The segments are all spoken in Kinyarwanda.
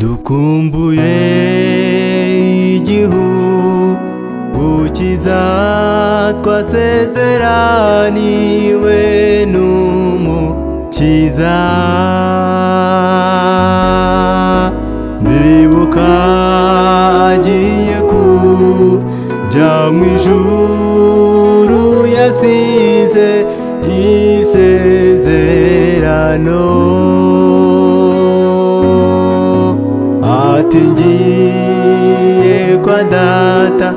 dukumbuye igihugu cyiza twasezeraniwe n'Umukiza. Ndibuka agiye kujya mu ijuru, yasize isezerano ati ngiye kwa Data,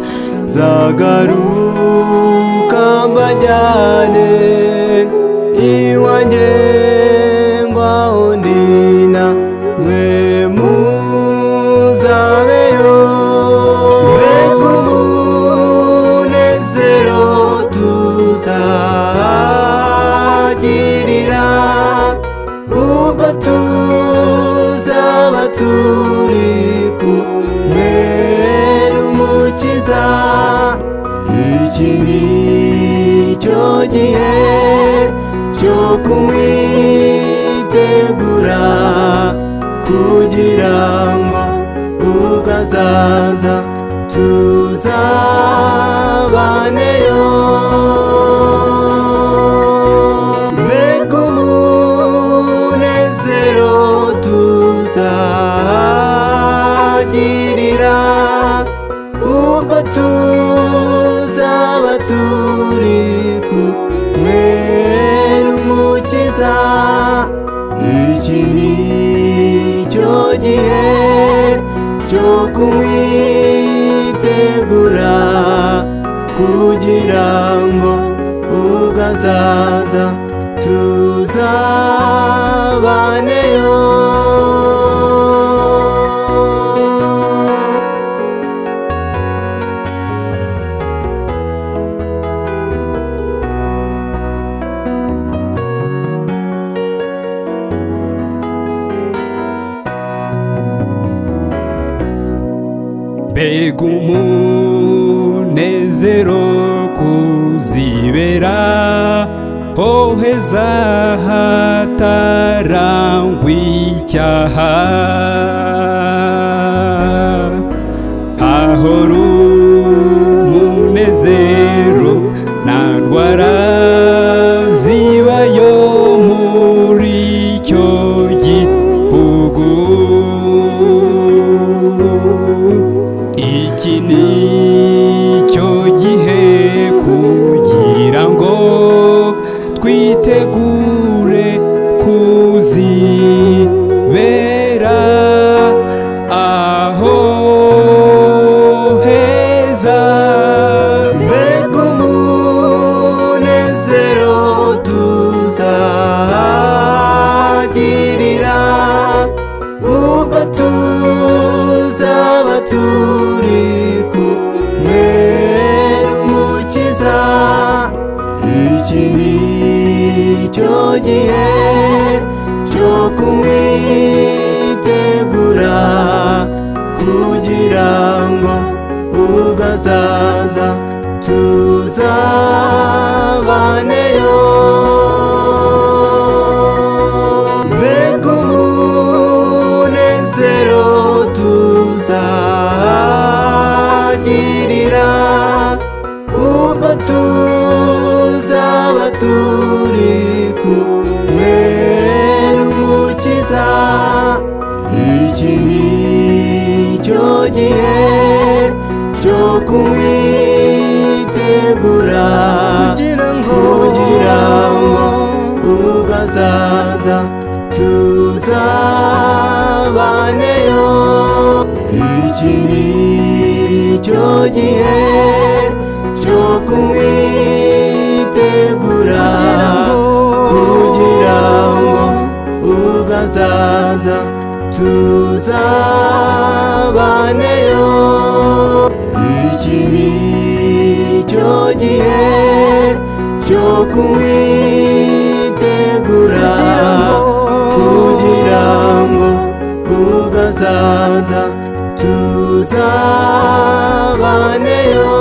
nzagaruka mbajyane iwanjye ngwaho ndi namwe muzabeyo. Mbega umunezero tuzagirira ubwo tuzaba turi kumwe n'Umukiza. Iki ni cyo gihe cyo kumwitegura, kugira ngo ubwo azaza tuzabaneyo. Mbega umunezero tuzagirira ubwo tuzaba turi kumwe n'Umukiza. Iki ni cyo gihe cyo kumwitegura, kugira ngo ubwo azaza tuzabaneyo. Mbega umunezero kuzibera ho heza hatarangwa icyaha, hahora umunezero nta ndwara zibayo muri icyo gihugu. Iki ni cyo gihe kugira ngo twitegure kuzibera aho heza. Mbega umunezero tuzagirira ubwo tuzaba turi kumwe n'Umukiza. Iki ni cyo gihe cyo kumwitegura, kugira ngo ubwo azaza tuzabaneyo. Mbega umunezero tuzagirira ubwo tuzaba turi kumwe n'Umukiza. Iki ni cyo gihe cyo kumwitegura, kugira ngo ubwo azaza tuzabaneyo. Iki ni cyo gihe cyo kumwitegura, kugira ngo ubwo azaza tuzabaneyo. Iki ni cyo gihe cyo kumwitegura, kugira ngo ubwo azaza tuzabaneyo.